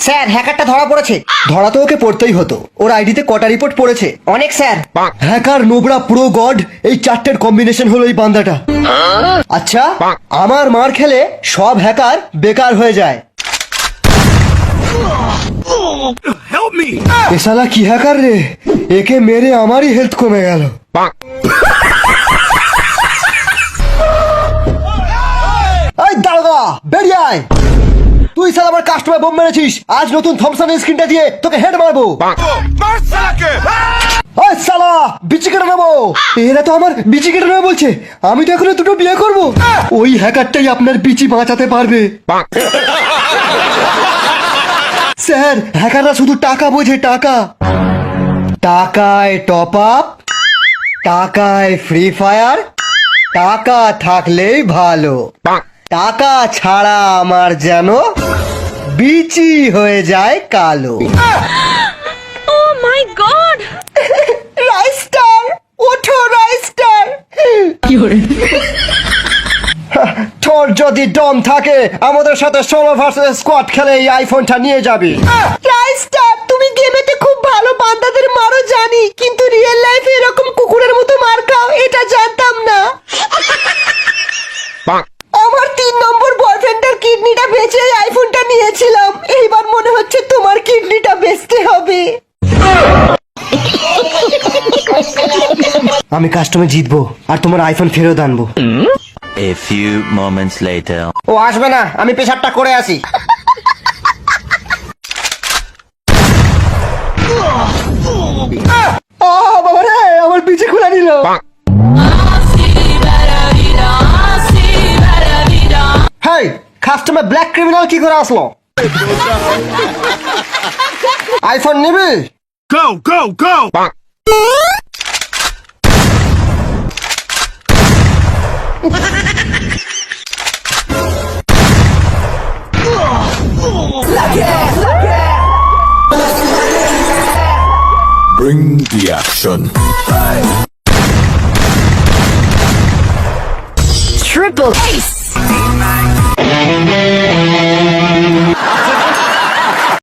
Sir হ্যাকারটা ধরা পড়েছে। ধরা তো ওকে পড়তেই হতো, ওর আইডিতে কটা রিপোর্ট পড়েছে? অনেক sir. Hacker, Nubra, pro, god, এই চারটের কম্বিনেশন হলো এই বান্দাটা। আচ্ছা, আমার মার খেলে সব হ্যাকার বেকার হয়ে যায়। এ শালা কি হ্যাকার রে, একে মেরে আমারই হেলথ কমে গেল। এই দারোগা, বেরিয়ে আয়। তুই শালা আমার কাস্টমার বোম মেরেছিস, আজ নতুন থমসনের স্ক্রিনটা দিয়ে তোকে হেড মারবো। ওই শালা, বিচি কেটে নেবো। এরা তো আমার বিচি কেটে নেবে বলছে, আমি তো এখনো দুটো বিয়ে করবো। ওই হ্যাকারটাই আপনার বিচি বাঁচাতে পারবে। স্যার, হ্যাকাররা শুধু টাকা বোঝে, টাকা। টাকায় টপ আপ, টাকায় ফ্রি ফায়ার, টাকা থাকলেই ভালো। টাকা ছাড়া আমার যেন বিচি হয়ে যায় কালো। Oh my god! রাইস্টার, ওঠো রাইস্টার। তোর যদি দম থাকে আমাদের সাথে সোলো ভার্সেস স্কোয়াড খেলে এই আইফোনটা নিয়ে যাবি। রাইস্টার, তুমি গেমেতে খুব ভালো বান্দাদের মারো জানি, কিন্তু রিয়েল লাইফে এরকম কুকুরের মতো মার খাও এটা জানতাম না। আমার 3 নম্বর বয়ফ্রেন্ডের কিডনিটা বেচে এই আইফোনটা নিয়েছিলাম, এইবার মনে হচ্ছে তোমার কিডনিটা বেচতে হবে। আমি কাস্টমে জিতবো আর তোমার আইফোন ফেরত আনবো। A few moments later. ও আসবে না, আমি পেশাবটা করে আসি। বাবা রে, আমার পিছে খুলে নিল। হেই, কাস্টমে ব্ল্যাক ক্রিমিনাল কি করে আসলো? আইফোন নিবি? Go, go, go! Bring the action. Triple ace!